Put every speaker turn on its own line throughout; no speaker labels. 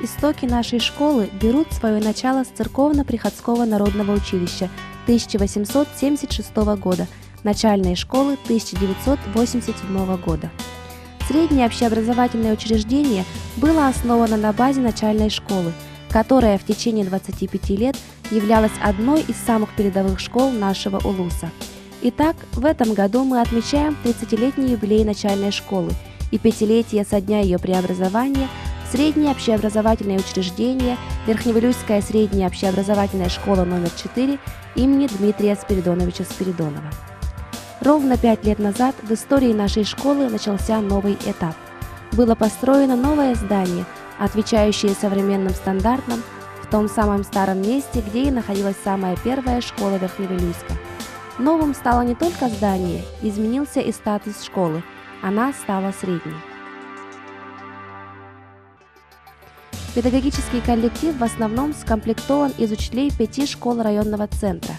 Истоки нашей школы берут свое начало с Церковно-Приходского народного училища 1876 года, начальной школы 1987 года. Среднее общеобразовательное учреждение было основано на базе начальной школы, которая в течение 25 лет являлась одной из самых передовых школ нашего Улуса. Итак, в этом году мы отмечаем 30-летний юбилей начальной школы и 5-летие со дня ее преобразования в Среднее общеобразовательное учреждение Верхневилюйская средняя общеобразовательная школа номер 4 имени Дмитрия Спиридоновича Спиридонова. Ровно 5 лет назад в истории нашей школы начался новый этап. Было построено новое здание, отвечающее современным стандартам, в том самом старом месте, где и находилась самая первая школа Верхневилюйска. Новым стало не только здание, изменился и статус школы, она стала средней. Педагогический коллектив в основном скомплектован из учителей 5 школ районного центра.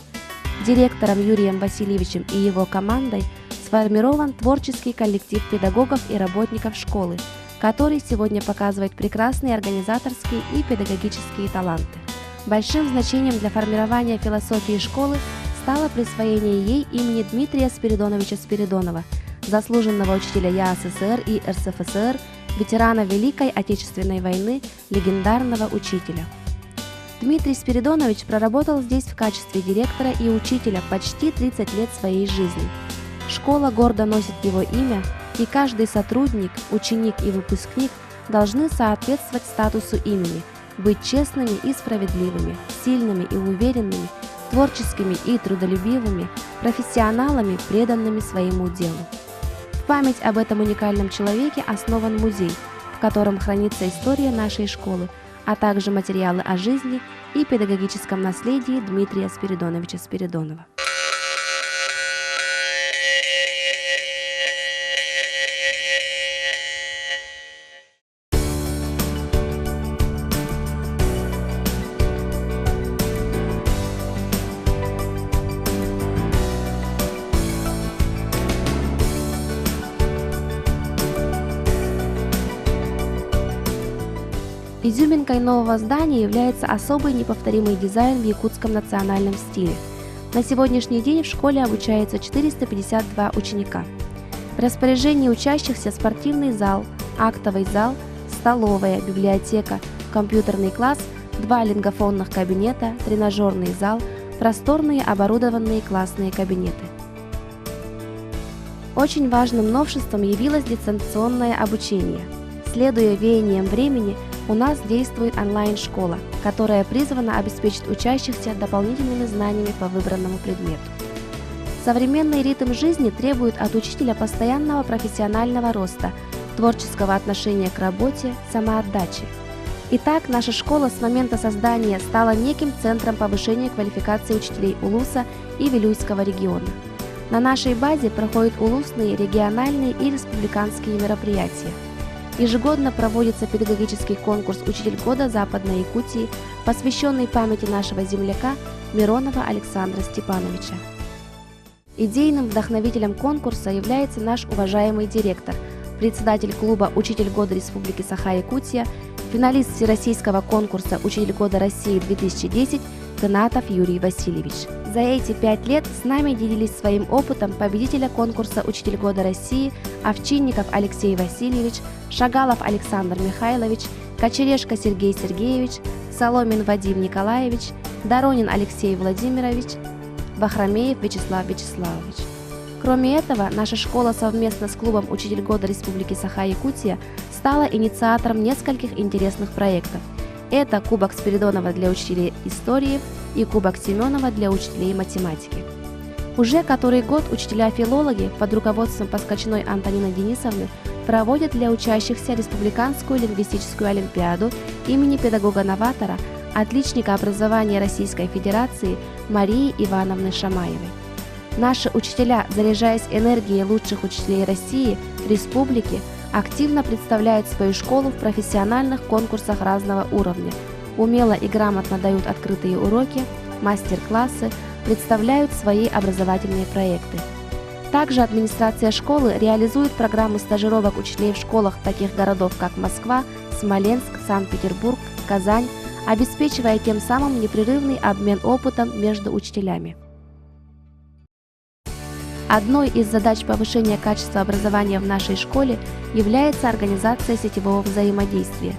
Директором Юрием Васильевичем и его командой сформирован творческий коллектив педагогов и работников школы, который сегодня показывает прекрасные организаторские и педагогические таланты. Большим значением для формирования философии школы стало присвоение ей имени Дмитрия Спиридоновича Спиридонова, заслуженного учителя ЯССР и РСФСР, ветерана Великой Отечественной войны, легендарного учителя. Дмитрий Спиридонович проработал здесь в качестве директора и учителя почти 30 лет своей жизни. Школа гордо носит его имя, и каждый сотрудник, ученик и выпускник должны соответствовать статусу имени, быть честными и справедливыми, сильными и уверенными, творческими и трудолюбивыми, профессионалами, преданными своему делу. В память об этом уникальном человеке основан музей, в котором хранится история нашей школы, а также материалы о жизни и педагогическом наследии Дмитрия Спиридоновича Спиридонова. Изюминкой нового здания является особый неповторимый дизайн в якутском национальном стиле. На сегодняшний день в школе обучается 452 ученика. В распоряжении учащихся спортивный зал, актовый зал, столовая, библиотека, компьютерный класс, 2 лингофонных кабинета, тренажерный зал, просторные оборудованные классные кабинеты. Очень важным новшеством явилось дистанционное обучение. Следуя веяниям времени, у нас действует онлайн-школа, которая призвана обеспечить учащихся дополнительными знаниями по выбранному предмету. Современный ритм жизни требует от учителя постоянного профессионального роста, творческого отношения к работе, самоотдачи. Итак, наша школа с момента создания стала неким центром повышения квалификации учителей Улуса и Вилюйского региона. На нашей базе проходят улусные, региональные и республиканские мероприятия. Ежегодно проводится педагогический конкурс «Учитель года Западной Якутии», посвященный памяти нашего земляка Миронова Александра Степановича. Идейным вдохновителем конкурса является наш уважаемый директор, председатель клуба «Учитель года Республики Саха-Якутия», финалист Всероссийского конкурса «Учитель года России-2010» Гнатов Юрий Васильевич. За эти 5 лет с нами делились своим опытом победителя конкурса «Учитель года России» Овчинников Алексей Васильевич, Шагалов Александр Михайлович, Кочерешко Сергей Сергеевич, Соломин Вадим Николаевич, Доронин Алексей Владимирович, Вахромеев Вячеслав Вячеславович. Кроме этого, наша школа совместно с клубом «Учитель года Республики Саха-Якутия» стала инициатором нескольких интересных проектов. Это Кубок Спиридонова для учителей истории и Кубок Семенова для учителей математики. Уже который год учителя-филологи под руководством Поскочной Антонины Денисовны проводят для учащихся Республиканскую лингвистическую олимпиаду имени педагога-новатора, отличника образования Российской Федерации Марии Ивановны Шамаевой. Наши учителя, заряжаясь энергией лучших учителей России, республики, активно представляют свою школу в профессиональных конкурсах разного уровня, умело и грамотно дают открытые уроки, мастер-классы, представляют свои образовательные проекты. Также администрация школы реализует программы стажировок учителей в школах таких городов, как Москва, Смоленск, Санкт-Петербург, Казань, обеспечивая тем самым непрерывный обмен опытом между учителями. Одной из задач повышения качества образования в нашей школе является организация сетевого взаимодействия.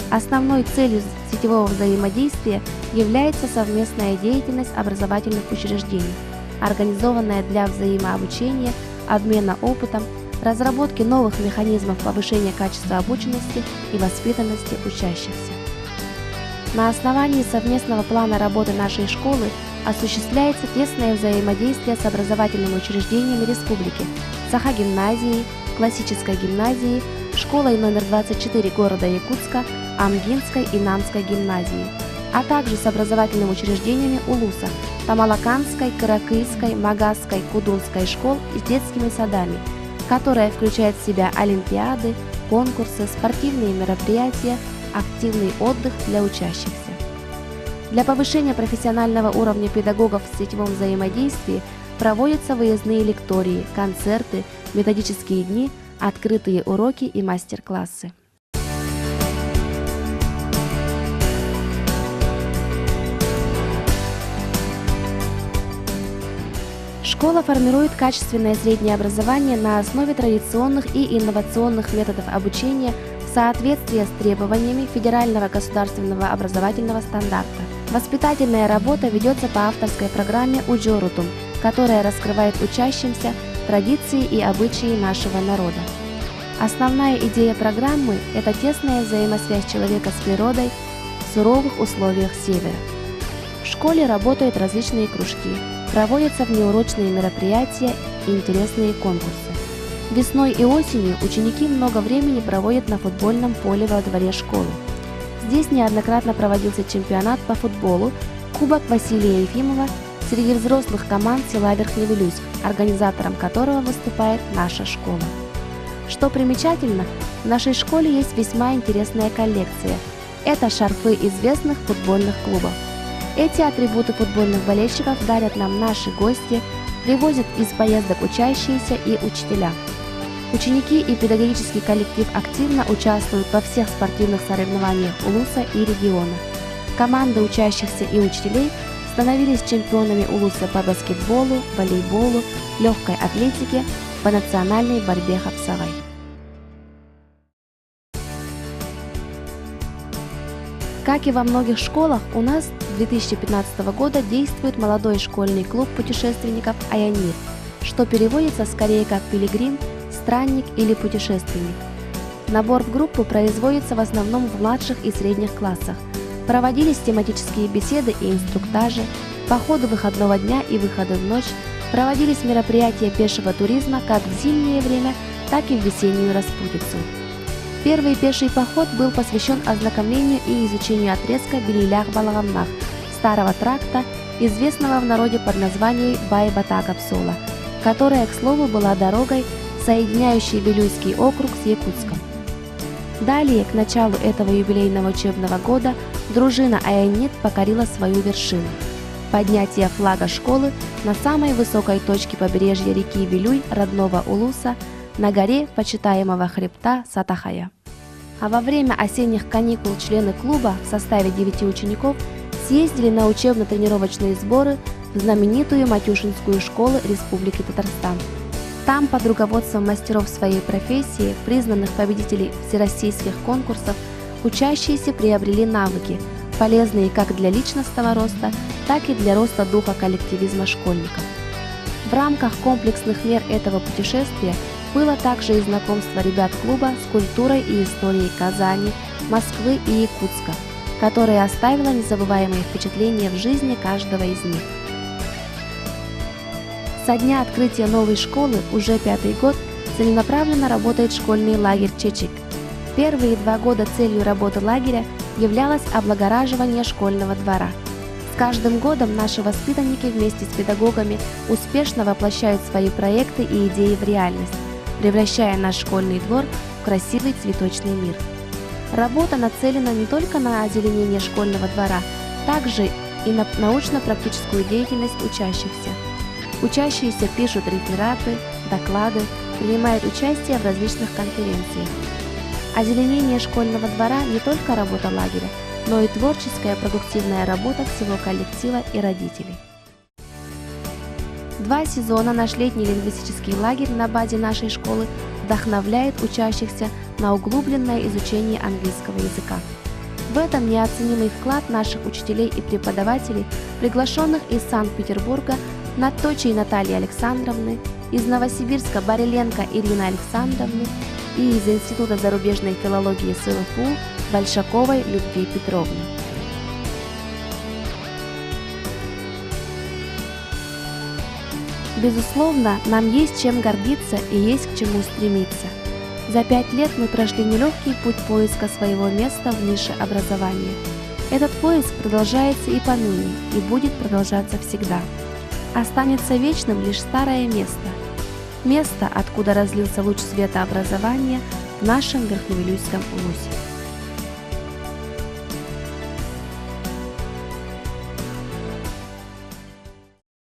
Основной целью сетевого взаимодействия является совместная деятельность образовательных учреждений, организованная для взаимообучения, обмена опытом, разработки новых механизмов повышения качества обученности и воспитанности учащихся. На основании совместного плана работы нашей школы осуществляется тесное взаимодействие с образовательными учреждениями республики, Сахагимназией, Классической гимназией, школой номер 24 города Якутска, Амгинской и Намской гимназией, а также с образовательными учреждениями Улуса, Тамалаканской, Каракыльской, Магасской, Кудунской школ и с детскими садами, которая включает в себя олимпиады, конкурсы, спортивные мероприятия, активный отдых для учащихся. Для повышения профессионального уровня педагогов в сетевом взаимодействии проводятся выездные лектории, концерты, методические дни, открытые уроки и мастер-классы. Школа формирует качественное среднее образование на основе традиционных и инновационных методов обучения в соответствии с требованиями Федерального государственного образовательного стандарта. Воспитательная работа ведется по авторской программе «Уджорутум», которая раскрывает учащимся традиции и обычаи нашего народа. Основная идея программы – это тесная взаимосвязь человека с природой в суровых условиях Севера. В школе работают различные кружки, проводятся внеурочные мероприятия и интересные конкурсы. Весной и осенью ученики много времени проводят на футбольном поле во дворе школы. Здесь неоднократно проводился чемпионат по футболу, Кубок Василия Ефимова среди взрослых команд села Верхневилюйск, организатором которого выступает наша школа. Что примечательно, в нашей школе есть весьма интересная коллекция. Это шарфы известных футбольных клубов. Эти атрибуты футбольных болельщиков дарят нам наши гости, привозят из поездок учащиеся и учителя. Ученики и педагогический коллектив активно участвуют во всех спортивных соревнованиях Улуса и региона. Команды учащихся и учителей становились чемпионами Улуса по баскетболу, волейболу, легкой атлетике, по национальной борьбе хапсавай. Как и во многих школах, у нас с 2015 года действует молодой школьный клуб путешественников «Аянир», что переводится скорее как «пилигрим», «странник» или «путешественник». Набор в группу производится в основном в младших и средних классах. Проводились тематические беседы и инструктажи, походы выходного дня и выходы в ночь, проводились мероприятия пешего туризма как в зимнее время, так и в весеннюю распутицу. Первый пеший поход был посвящен ознакомлению и изучению отрезка Белилях-Балагамнах, старого тракта, известного в народе под названием Бай-Бата-Капсола, которая, к слову, была дорогой, соединяющей Вилюйский округ с Якутском. Далее, к началу этого юбилейного учебного года, дружина Аянит покорила свою вершину – поднятие флага школы на самой высокой точке побережья реки Вилюй, родного Улуса, на горе почитаемого хребта Сатахая. А во время осенних каникул члены клуба в составе 9 учеников съездили на учебно-тренировочные сборы в знаменитую Матюшинскую школу Республики Татарстан. Там под руководством мастеров своей профессии, признанных победителей всероссийских конкурсов, учащиеся приобрели навыки, полезные как для личностного роста, так и для роста духа коллективизма школьников. В рамках комплексных мер этого путешествия было также и знакомство ребят клуба с культурой и историей Казани, Москвы и Якутска, которое оставило незабываемые впечатления в жизни каждого из них. Со дня открытия новой школы, уже 5-й год, целенаправленно работает школьный лагерь «Чечик». Первые 2 года целью работы лагеря являлось облагораживание школьного двора. С каждым годом наши воспитанники вместе с педагогами успешно воплощают свои проекты и идеи в реальность, превращая наш школьный двор в красивый цветочный мир. Работа нацелена не только на озеленение школьного двора, также и на научно-практическую деятельность учащихся. Учащиеся пишут рефераты, доклады, принимают участие в различных конференциях. Озеленение школьного двора не только работа лагеря, но и творческая продуктивная работа всего коллектива и родителей. 2 сезона наш летний лингвистический лагерь на базе нашей школы вдохновляет учащихся на углубленное изучение английского языка. В этом неоценимый вклад наших учителей и преподавателей, приглашенных из Санкт-Петербурга Надточей Натальи Александровны, из Новосибирска Бариленко Ирины Александровны и из Института зарубежной филологии СЛФУ Большаковой Любви Петровны. Безусловно, нам есть чем гордиться и есть к чему стремиться. За 5 лет мы прошли нелегкий путь поиска своего места в нише образования. Этот поиск продолжается и поныне, и будет продолжаться всегда. Останется вечным лишь старое место. Место, откуда разлился луч света образования в нашем Верхневилюйском УНУСе.